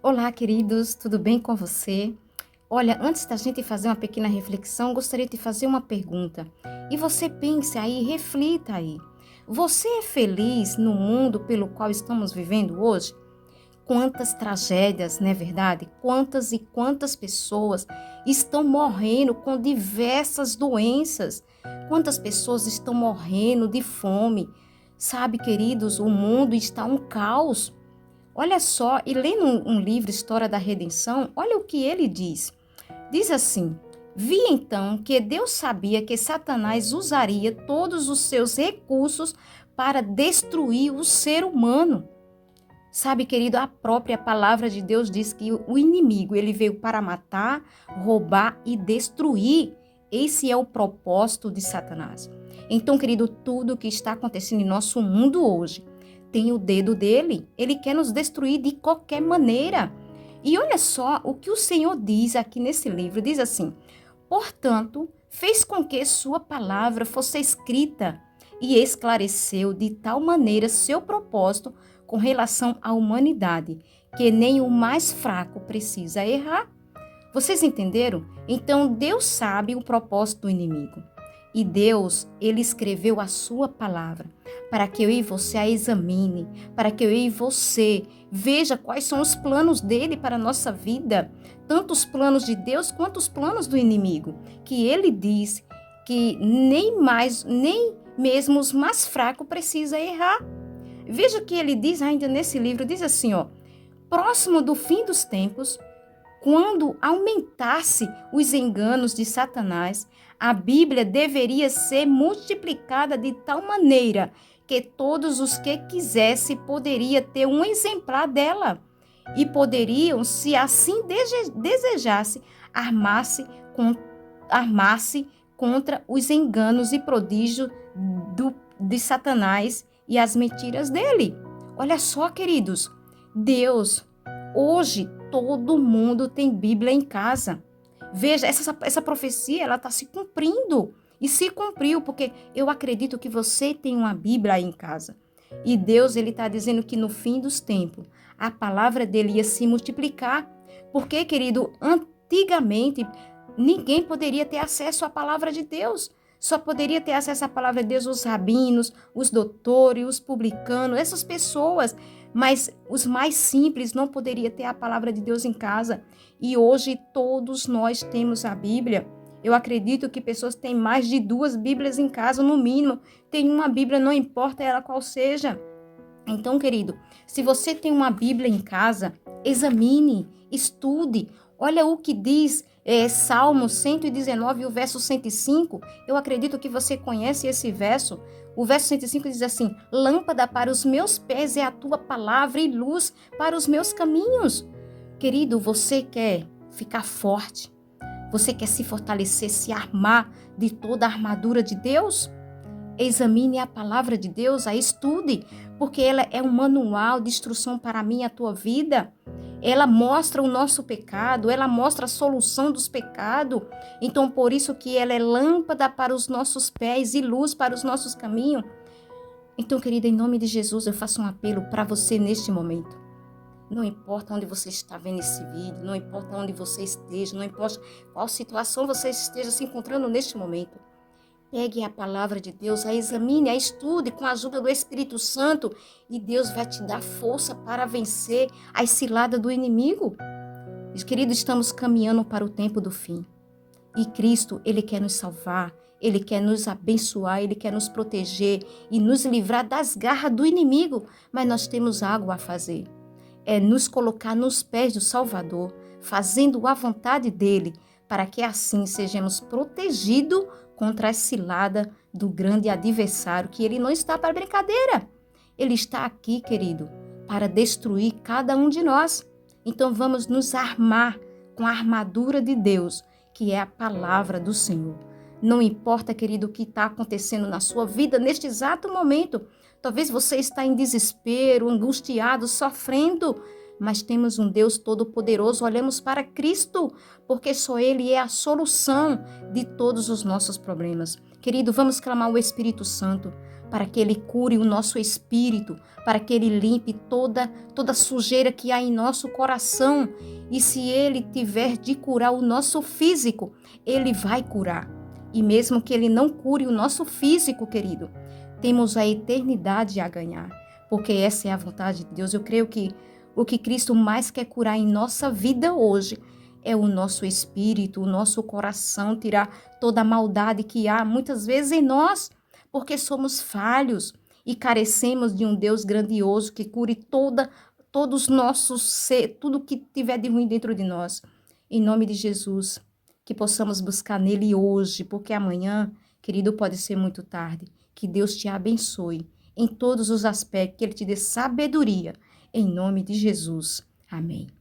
Olá, queridos, tudo bem com você? Olha, antes da gente fazer uma pequena reflexão, gostaria de fazer uma pergunta. E você pense aí, reflita aí. Você é feliz no mundo pelo qual estamos vivendo hoje? Quantas tragédias, não é verdade? Quantas e quantas pessoas estão morrendo com diversas doenças? Quantas pessoas estão morrendo de fome? Sabe, queridos, o mundo está um caos. Olha só, e lendo um livro, História da Redenção, olha o que ele diz. Diz assim: Vi então que Deus sabia que Satanás usaria todos os seus recursos para destruir o ser humano. Sabe, querido, a própria palavra de Deus diz que o inimigo, ele veio para matar, roubar e destruir. Esse é o propósito de Satanás. Então, querido, tudo que está acontecendo em nosso mundo hoje tem o dedo dele. Ele quer nos destruir de qualquer maneira. E olha só o que o Senhor diz aqui nesse livro, diz assim: Portanto, fez com que sua palavra fosse escrita e esclareceu de tal maneira seu propósito com relação à humanidade, que nem o mais fraco precisa errar. Vocês entenderam? Então Deus sabe o propósito do inimigo. E Deus, ele escreveu a sua palavra para que eu e você a examine, para que eu e você veja quais são os planos dele para a nossa vida, tanto os planos de Deus quanto os planos do inimigo, que ele diz que nem mais, nem mesmo os mais fracos precisa errar. Veja o que ele diz ainda nesse livro, diz assim, ó: próximo do fim dos tempos, quando aumentasse os enganos de Satanás, a Bíblia deveria ser multiplicada de tal maneira que todos os que quisessem poderia ter um exemplar dela e poderiam, se assim desejasse, armar-se contra os enganos e prodígios de Satanás e as mentiras dele. Olha só, queridos, Deus, hoje todo mundo tem Bíblia em casa. Veja, essa profecia, ela está se cumprindo. E se cumpriu, porque eu acredito que você tem uma Bíblia aí em casa. E Deus, ele está dizendo que no fim dos tempos, a palavra dele ia se multiplicar. Porque, querido, antigamente, ninguém poderia ter acesso à palavra de Deus. Só poderia ter acesso à palavra de Deus os rabinos, os doutores, os publicanos, essas pessoas. Mas os mais simples não poderiam ter a palavra de Deus em casa. E hoje todos nós temos a Bíblia. Eu acredito que pessoas têm mais de 2 Bíblias em casa, no mínimo. Tem uma Bíblia, não importa ela qual seja. Então, querido, se você tem uma Bíblia em casa, examine, estude. Olha o que diz Salmo 119, o verso 105. Eu acredito que você conhece esse verso. O verso 105 diz assim: Lâmpada para os meus pés é a tua palavra e luz para os meus caminhos. Querido, você quer ficar forte? Você quer se fortalecer, se armar de toda a armadura de Deus? Examine a palavra de Deus, a estude, porque ela é um manual de instrução para mim e a tua vida. Ela mostra o nosso pecado, ela mostra a solução dos pecados. Então, por isso que ela é lâmpada para os nossos pés e luz para os nossos caminhos. Então, querida, em nome de Jesus, eu faço um apelo para você neste momento. Não importa onde você está vendo esse vídeo, não importa onde você esteja, não importa qual situação você esteja se encontrando neste momento. Pegue a palavra de Deus, a examine, a estude com a ajuda do Espírito Santo e Deus vai te dar força para vencer as ciladas do inimigo. Queridos, estamos caminhando para o tempo do fim. E Cristo, Ele quer nos salvar, Ele quer nos abençoar, Ele quer nos proteger e nos livrar das garras do inimigo. Mas nós temos algo a fazer. É nos colocar nos pés do Salvador, fazendo a vontade dEle, para que assim sejamos protegidos contra a cilada do grande adversário, que ele não está para brincadeira. Ele está aqui, querido, para destruir cada um de nós. Então vamos nos armar com a armadura de Deus, que é a palavra do Senhor. Não importa, querido, o que está acontecendo na sua vida neste exato momento. Talvez você está em desespero, angustiado, sofrendo, mas temos um Deus todo-poderoso, olhamos para Cristo, porque só Ele é a solução de todos os nossos problemas. Querido, vamos clamar o Espírito Santo para que Ele cure o nosso espírito, para que Ele limpe toda sujeira que há em nosso coração. E se Ele tiver de curar o nosso físico, Ele vai curar. E mesmo que Ele não cure o nosso físico, querido, temos a eternidade a ganhar, porque essa é a vontade de Deus. Eu creio que o que Cristo mais quer curar em nossa vida hoje é o nosso espírito, o nosso coração, tirar toda a maldade que há muitas vezes em nós, porque somos falhos e carecemos de um Deus grandioso que cure todos os nossos ser, tudo que tiver de ruim dentro de nós. Em nome de Jesus, que possamos buscar nele hoje, porque amanhã, querido, pode ser muito tarde. Que Deus te abençoe em todos os aspectos, que Ele te dê sabedoria. Em nome de Jesus. Amém.